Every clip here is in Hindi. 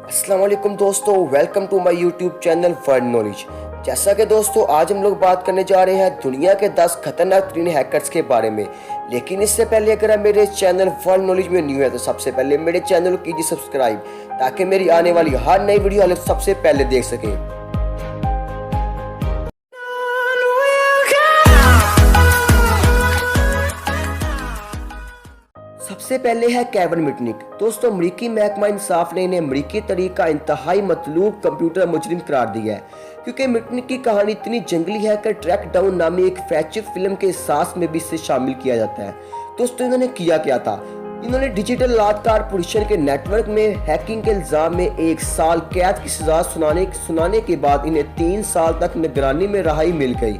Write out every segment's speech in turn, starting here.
अस्सलाम वालेकुम दोस्तों, welcome to my YouTube channel world knowledge. जैसा कि दोस्तों आज हम लोग बात करने जा रहे हैं दुनिया के 10 खतरनाक तरीन हैकर्स के बारे में। लेकिन इससे पहले अगर आप मेरे चैनल वर्ल्ड नॉलेज में न्यू है तो सबसे पहले मेरे चैनल को कीजिए सब्सक्राइब, ताकि मेरी आने वाली हर नई वीडियो आप सबसे पहले देख सकें। सबसे पहले है केविन मिटनिक। दोस्तों अमरीकी महकमा इंसाफ ने इन्हें अमरीकी तरीके का इंतहाई मतलूब कंप्यूटर मुजरिम करार दिया है, क्योंकि मिटनिक की कहानी इतनी जंगली है कि ट्रैक डाउन नामी एक फीचर फिल्म के एहसास में भी इसे शामिल किया जाता है। दोस्तों इन्होंने किया क्या था? इन्होंने डिजिटल बलात्कार पुलिस के नेटवर्क में हैकिंग के इल्जाम में 1 साल कैद की सजा सुनाने के बाद इन्हें 3 साल तक निगरानी में रहाई मिल गई।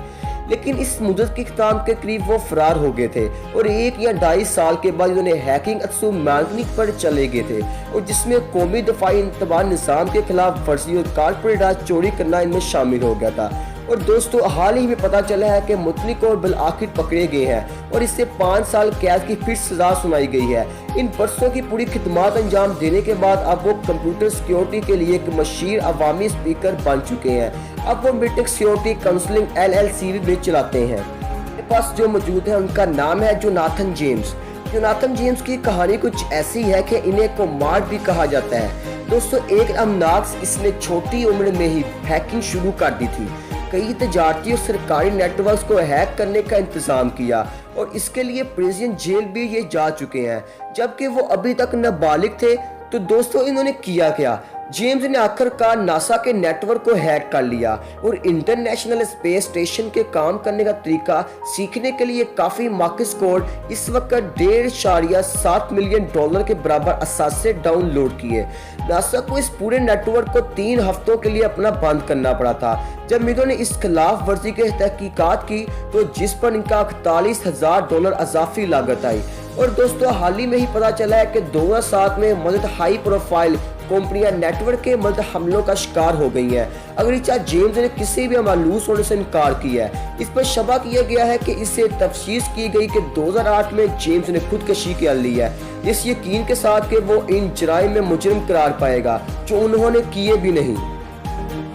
लेकिन इस मुद्दत के इख्तिताम के करीब वो फरार हो गए थे और 1 या 2.5 साल के बाद इन्होंने हैकिंग असूल मांगनी पर चले गए थे, और जिसमें कौमी दफाई इंतबाह निज़ाम के खिलाफ वर्जी और कारपोरेट राज चोरी करना इनमें शामिल हो गया था। और दोस्तों हाल ही में पता चला है कि मुतलिक और बिल आखिर पकड़े गए हैं और इससे 5 साल कैद की फिर सजा सुनाई गई है। इन बरसों की पूरी खिदमत अंजाम देने के बाद अब वो कंप्यूटर सिक्योरिटी के लिए एक मशहूर अवामी स्पीकर बन चुके हैं। अब वो मिटनिक सिक्योरिटी काउंसलिंग LLC भी चलाते हैं। मेरे पास जो मौजूद है उनका नाम है जोनाथन जेम्स। जोनाथन जेम्स की कहानी कुछ ऐसी है कि इन्हें कोमार भी कहा जाता है। दोस्तों एक अमनाक इसने छोटी उम्र में ही हैकिंग शुरू कर दी थी, कई तजारती और सरकारी नेटवर्क्स को हैक करने का इंतजाम किया और इसके लिए प्रिजन जेल भी ये जा चुके हैं, जबकि वो अभी तक नाबालिग थे। तो दोस्तों इन्होंने किया क्या? जेम्स ने आखिरकार नासा के नेटवर्क को हैक कर लिया और इंटरनेशनल स्पेस स्टेशन के काम करने का तरीका सीखने के लिए काफ़ी मार्कस कोड इस वक्त $1.7 मिलियन के बराबर असासे डाउनलोड किए। नासा को इस पूरे नेटवर्क को 3 हफ्तों के लिए अपना बंद करना पड़ा था। जब इन्होंने इस खिलाफ वर्जी की तहकीकात की तो जिस पर इनका $48,000 अजाफी लागत आई। और दोस्तों हाल ही में ही पता चला है कि 2007 में मदद हाई प्रोफाइल कंपनियां नेटवर्क के मदद हमलों का शिकार हो गई हैं। अगरचे जेम्स ने किसी भी मालूस होने से इनकार किया है। इस पर शबा किया गया है कि इससे तफ्सीस की गई कि 2008 में जेम्स ने खुदकशी कर ली है, इस यकीन के साथ कि वो इन जराइम में मुजरिम करार पाएगा जो उन्होंने किए भी नहीं।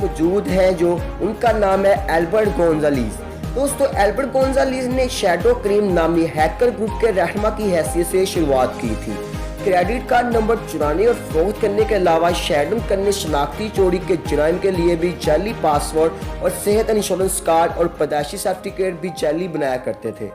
मौजूद है जो उनका नाम है एल्बर्ट गोंजालीज। दोस्तों एल्बर्ट गोंजालीज ने शैडो क्रीम नामी हैकर ग्रुप के रहनुमा की हैसियत से शुरुआत की थी। क्रेडिट कार्ड नंबर चुराने और फरोख्त करने के अलावा शैडो करने, शनाख्ती चोरी के जुर्म के लिए भी जाली पासवर्ड और सेहत इंश्योरेंस कार्ड और पैदाइशी सर्टिफिकेट भी जाली बनाया करते थे।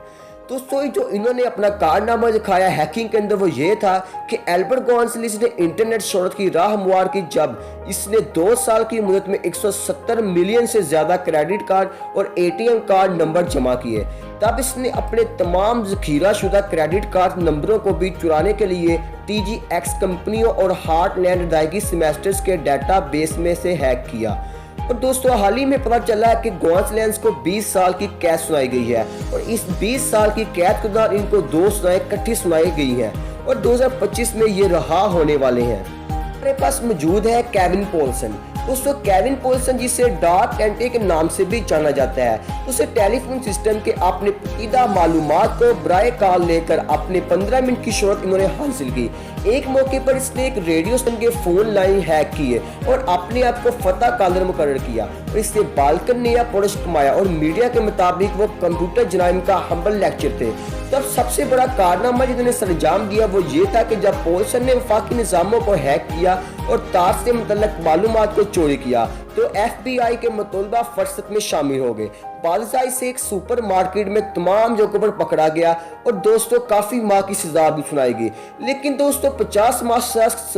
दोस्तों जो इन्होंने अपना कारनामा दिखाया हैकिंग के अंदर वो ये था कि एल्बर्ट गोंजालीज ने इंटरनेट शोहरत की राह हमवार की जब इसने 2 साल की मुदत में 170 मिलियन से ज्यादा क्रेडिट कार्ड और ATM कार्ड नंबर जमा किए। तब इसने अपने तमाम जखीरा शुदा क्रेडिट कार्ड नंबरों को भी चुराने के लिए TGX कंपनियों और हार्टलैंड अदायगी सेमेस्टर्स के डाटाबेस में से हैक किया। और दोस्तों हाल ही में पता चला है कि गोंजालेस को 20 साल की कैद सुनाई गई है और इस 20 साल की कैद के दौरान इनको 2 सजाएं इकट्ठी सुनाई गई हैं और 2025 में ये रहा होने वाले हैं। हमारे पास मौजूद है केविन पॉल्सन। दोस्तों केविन पॉल्सन जिसे डार्क एंटी के नाम से भी जाना जाता है, उसे टेलीफोन सिस्टम के अपने पेचीदा मालूमात को बराए कॉल लेकर अपने 15 मिनट की शोहरत इन्होंने हासिल की। एक मौके पर इसने एक रेडियो स्टेशन के फोन लाइन हैक किए और अपने आप को फतह कालर मुकर्रर किया और इससे बाल्कन ने या पुरश कमाया और मीडिया के मुताबिक वो कंप्यूटर जराइम का हम्बल लेक्चर थे। तब सबसे बड़ा कारनामा जिन्होंने सरंजाम दिया वो ये था कि जब पॉल्सन ने वफाकी निज़ामों को हैक किया और तार से मुतल्लक मालूमात को चोरी किया तो FBI के मुतलबा फरसत में शामिल हो गए। बादशाह इसे एक सुपर मार्केट में तमाम जगहों पर पकड़ा गया और दोस्तों काफी माह की सजा भी सुनाई गई। लेकिन दोस्तों 50 माह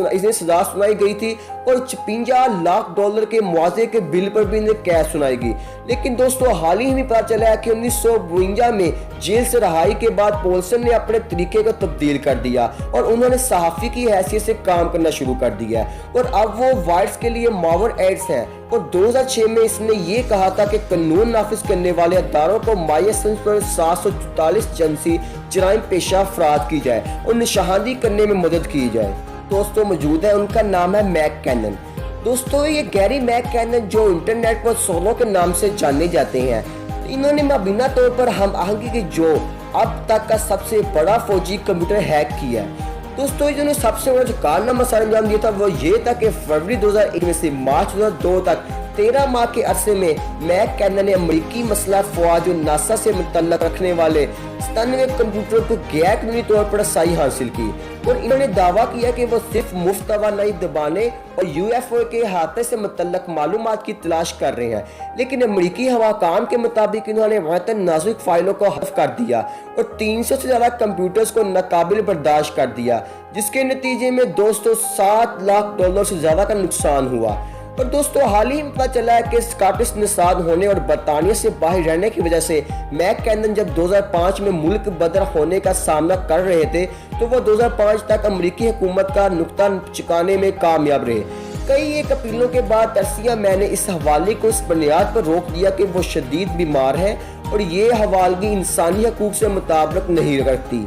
इसे सजा सुनाई गई थी और $56 लाख के मुआवजे के बिल पर भी इन्हें कैद सुनाई गई। लेकिन दोस्तों हाल ही में पता चला है कि 1952 में जेल से रहाई के बाद पॉल्सन ने अपने तरीके को तब्दील कर दिया और उन्होंने सहाफ़ी की हैसियत से काम करना शुरू कर दिया और अब वो वाइट्स के लिए मावर एड्स हैं। और 2006 में इसने ये कहा था कि कानून नाफिज करने वाले अदारों को मायसन पर 744 जिनसी जराइम पेशा अफराद की जाए और निशानदी करने में मदद की जाए। दोस्तों मौजूद है उनका नाम है मैक कैनन। दोस्तों ये गैरी मैक कैनन जो इंटरनेट पर सोलो के नाम से जाने जाते हैं, इन्होंने मुबीना तौर पर हम आहंगी की जो अब तक का सबसे बड़ा फौजी कंप्यूटर हैक किया है। दोस्तों इन्होंने सबसे बड़ा जो कारनामा सर अंजाम दिया था वो ये था कि फरवरी 2001 में से मार्च 2002 तक 13 माह के अरसे में मैक कैनन ने अमेरिकी मसला फौज और नासा से मुतल्लक रखने वाले 97 कंप्यूटरों को गैर कानूनी तौर पर रसाई हासिल की और इन्होंने दावा किया कि वो सिर्फ मुफ्त तवानाई दबाने और यूएफओ के अहाते से मुतल्लक मालूमात की तलाश कर रहे हैं। लेकिन अमेरिकी हवाकाम के मुताबिक इन्होंने वतन नाजुक फाइलों को हफ़ कर दिया और 300 से ज्यादा कंप्यूटर्स को नाकाबिल बर्दाश्त कर दिया, जिसके नतीजे में दोस्तों $7 लाख से ज्यादा का नुकसान हुआ। और दोस्तों हाल ही में पता चला है कि स्कॉटिश निषाद होने और बरतानिया से बाहर रहने की वजह से मैक कैनन जब 2005 में मुल्क बदर होने का सामना कर रहे थे तो वह 2005 तक अमेरिकी हुकूमत का नुक्ता चुकाने में कामयाब रहे। कई एक अपीलों के बाद तरसिया मैंने इस हवाले को इस बुनियाद पर रोक दिया कि वो शदीद बीमार है और ये हवालगी इंसानी हकूक से मुताबिक नहीं रखती।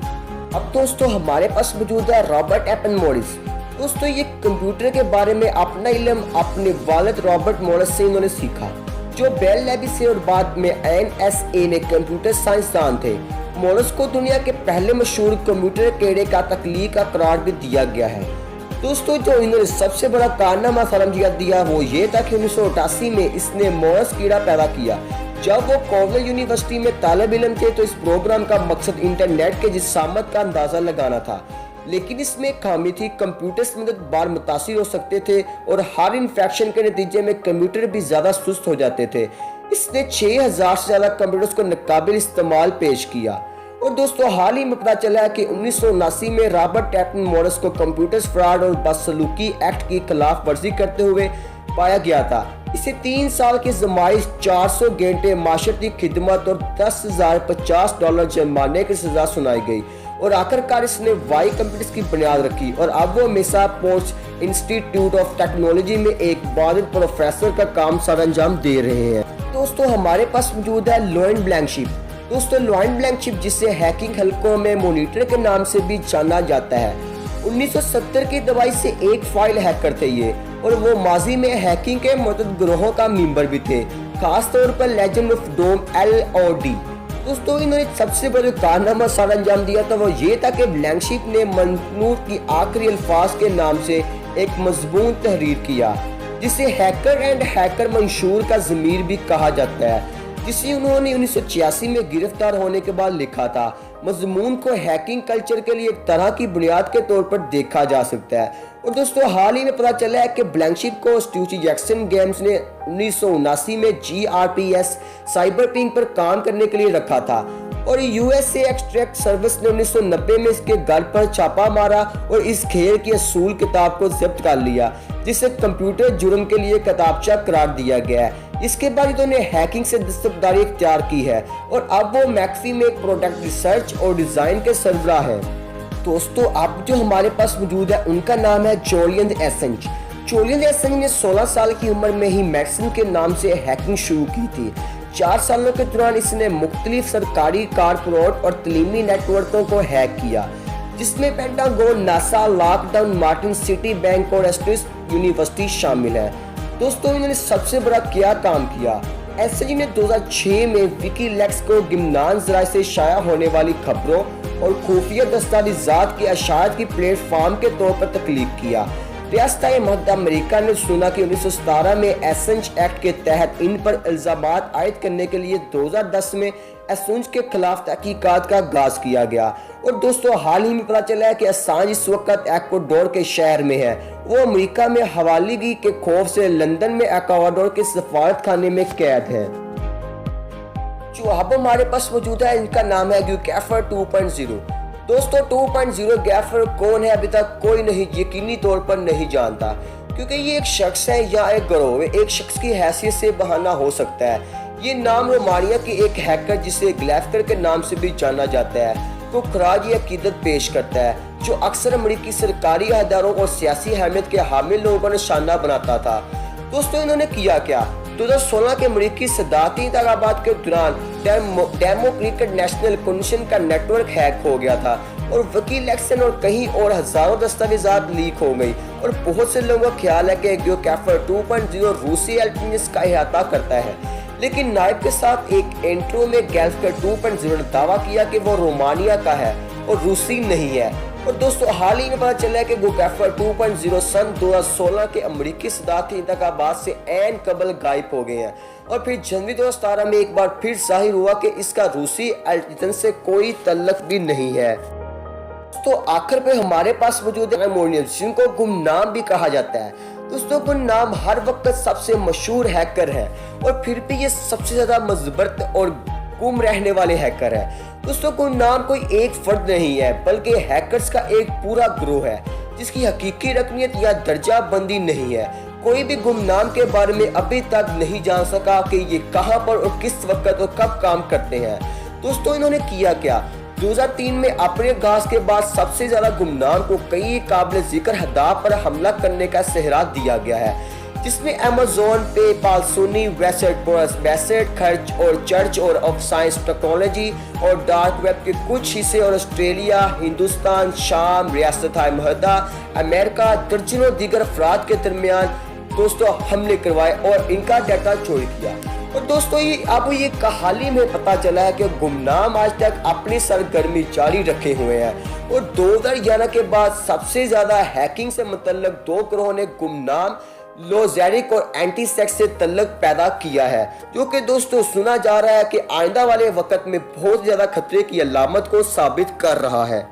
अब दोस्तों हमारे पास मौजूद है रॉबर्ट एपन मॉरिस। दोस्तों ये कंप्यूटर के बारे में अपना इल्म अपने वालिद रॉबर्ट मॉरिस से इन्होंने सीखा, जो बेल लैब से और बाद में NSA ने कंप्यूटर साइंसदान थे। मॉरिस को दुनिया के पहले मशहूर कंप्यूटर कीड़े का तख्लीक का करार भी दिया गया है। दोस्तों जो इन्होंने सबसे बड़ा कारनामा सरअंजाम दिया वो ये था कि 1988 में इसने मॉरिस कीड़ा पैदा किया। जब वो कॉर्नेल यूनिवर्सिटी में तालिब इल्म थे तो इस प्रोग्राम का मकसद इंटरनेट के जिसामत का अंदाजा लगाना था, लेकिन इसमें खामी थी। कंप्यूटर मदद बार मुतासिर हो सकते थे और हर इन्फेक्शन के नतीजे में कंप्यूटर भी ज्यादा सुस्त हो जाते थे। इसने 6000 से ज्यादा कंप्यूटर्स को नाकाबिल इस्तेमाल पेश किया। और दोस्तों हाल ही में पता चला है कि 1979 में रॉबर्ट एपन मॉरिस को कंप्यूटर फ्रॉड और बदसलूकी एक्ट की खिलाफ वर्जी करते हुए पाया गया था। इसे 3 साल की जमाइश, 400 घंटे माशरती खिदमत और $10,050 जुर्माने की सजा सुनाई गई और आखिरकार इसने वाई कंप्यूटर्स की बुनियाद रखी और अब वो मैसाचुसेट्स इंस्टीट्यूट ऑफ टेक्नोलॉजी में एक बाधित प्रोफेसर का काम सरअंजाम दे रहे हैं। दोस्तों हमारे पास मौजूद है लोइन ब्लैंकशिप। दोस्तों लोइन ब्लैंकशिप जिसे हैकिंग हलकों में मॉनिटर के नाम से भी जाना जाता है, 1970 की दवाई से एक फाइल हैकर थे ये, और वो माजी में हैकिंग के मदद ग्रोहों का मेंबर भी थे, खास तौर पर लेजेंड ऑफ डोम LOD। दोस्तों इन्होंने सबसे बड़ा कारनामा सरअंजाम दिया था वो ये था कि ब्लैंकशिप ने मनूत की आखिरी अल्फाज के नाम से एक मजमून तहरीर किया जिसे हैकर एंड हैकर मंशूर का ज़मीर भी कहा जाता है, जिसे उन्होंने 1986 में गिरफ्तार होने के बाद लिखा था। मजमून को हैकिंग कल्चर के लिए एक तरह की बुनियाद के तौर पर देखा जा सकता है। और दोस्तों हाल ही में पता चला है कि ब्लैंकशिप को स्ट्यूची जैक्सन गेम्स ने 1979 में GRPS साइबरपिंक पर काम करने के लिए रखा था और USA एक्सट्रैक्ट सर्विस ने 1990 में इसके घर पर छापा मारा और इस खेल की असूल किताब को जब्त कर लिया, जिसे कंप्यूटर जुर्म के लिए किताबचा करार दिया गया है। इसके बाद इन्होंने हैकिंग से दस्तबरदारी इख्तियार की है और अब वो मैक्फी में प्रोडक्ट रिसर्च और डिजाइन के सरबराह हैं। दोस्तों अब जो हमारे पास मौजूद है उनका नाम है जुलियन एसेंज। जुलियन एसेंज ने 16 साल की उम्र में ही मैक्सिन के नाम से हैकिंग शुरू की थी। 4 सालों के दौरान इसने मुख्तलिफ सरकारी, कारपोरेट और तलीमी नेटवर्कों को हैक किया, जिसमें pentagon, NASA, lockdown Martin, city bank और एस्ट्रिस यूनिवर्सिटी शामिल है। दोस्तों इन्होंने सबसे बड़ा क्या काम किया, एसेंज ने 2006 में विकीलीक्स को गिमनान जराए से शाया होने वाली खबरों और खुफिया दस्तावेजात की अशायत की प्लेटफॉर्म के तौर पर तख्लीक किया। रियासत मुत्तहिदा अमेरिका ने सुना कि 1917 में एसेंज एक्ट के तहत इन पर इल्जामात आयद करने के लिए 2010 में एसेंज के खिलाफ तहकीकात का आगाज किया गया। और दोस्तों हाल ही में पता चला है कि असांज इस वक्त एक्वाडोर के शहर में है। वो अमेरिका में हवालगी के खौफ से लंदन में एक्वाडोर के सफारत खाने में कैद है। जो अब हमारे पास मौजूद है इनका नाम है गैफर 2.0। दोस्तों 2.0 गैफर कौन है अभी तक कोई नहीं यकीनी तौर पर नहीं जानता, क्योंकि ये एक शख्स है या एक गिरोह, एक शख्स की हैसियत से बहाना हो सकता है। ये नाम रोमानिया के एक हैकर जिसे ग्लैफकर के नाम से भी जाना जाता है को खराज अकीदत पेश करता है, जो अक्सर अमेरिकी सरकारी अहदेदारों और सियासी अहमियत के हामिल लोगों को निशाना बनाता था। दोस्तों इन्होंने किया क्या, 2016 के अमेरिकी सदारती इंतखाबात के दौरान डेमोक्रेटिक नेशनल कन्वेंशन का नेटवर्क हैक हो गया था और विकीलीक्स और कहीं और हजारों दस्तावेजात लीक हो गई और बहुत से लोगों का ख्याल है कि गैफर 2.0 रूसी इंटेलिजेंस का अहाता करता है। लेकिन नायब के साथ एक इंट्रो में गैफर 2.0 ने दावा किया कि वो रोमानिया का है और रूसी नहीं है। और दोस्तों हाल ही में पता चला है कि गोगैफर 2.0 सन 2016 के अमेरिकी सदारती इंतखाबात से ऐन कबल गायब हो गए हैं और फिर जनवरी 2017 में एक बार फिर जाहिर हुआ कि इसका रूसी एल्टिजन से कोई तल्लक भी नहीं है। तो आखिर पे हमारे पास मौजूद है मोनियस, जिनको गुमनाम भी कहा जाता है। दोस्तों गुमनाम हर वक्त सबसे मशहूर हैकर है और फिर भी ये सबसे ज्यादा मजबूत और गुम रहने वाले हैकर है। दोस्तों गुमनाम कोई एक फर्द नहीं है बल्कि हैकर्स का एक पूरा ग्रोह है जिसकी हकीकी रकनियत या दर्जा बंदी नहीं है। कोई भी गुमनाम के बारे में अभी तक नहीं जान सका कि ये कहां पर और किस वक्त और कब काम करते हैं। दोस्तों इन्होंने किया क्या? 2003 में अपने गाज के बाद सबसे ज्यादा गुमनाम को कई काबिल जिक्र हदाफ पर हमला करने का सहरा दिया गया है, जिसमें अमेज़न, पेपाल, सोनी, वेसेट खर्च और चर्च और ऑफ साइंस टेक्नोलॉजी और डार्क वेब के कुछ हिस्से और ऑस्ट्रेलिया, हिंदुस्तान, शाम, रियासत मुत्तहिदा अमेरिका दर्जनों दीगर अफराद के दरमियान दोस्तों हमले करवाए और इनका डाटा चोरी किया। और दोस्तों ये हाल ही में पता चला है कि गुमनाम आज तक अपनी सरगर्मी जारी रखे हुए हैं और 2011 के बाद सबसे ज्यादा हैकिंग से मुतल्लक 2 ग्रोहों ने गुमनाम, लोजेरिक और एंटी सेक्स से तल्लक पैदा किया है, जो कि दोस्तों सुना जा रहा है कि आइंदा वाले वक्त में बहुत ज्यादा खतरे की अलामत को साबित कर रहा है।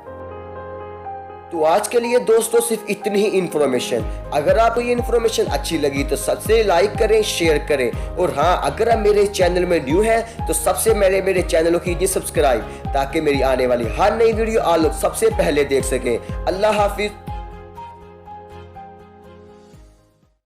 तो आज के लिए दोस्तों सिर्फ इतनी ही इन्फॉर्मेशन। अगर आपको ये इन्फॉर्मेशन अच्छी लगी तो सबसे लाइक करें, शेयर करें और हाँ अगर आप मेरे चैनल में न्यू हैं तो सबसे मेरे चैनल को कीजिए सब्सक्राइब ताकि मेरी आने वाली हर नई वीडियो आप लोग सबसे पहले देख सकें। अल्लाह हाफिज।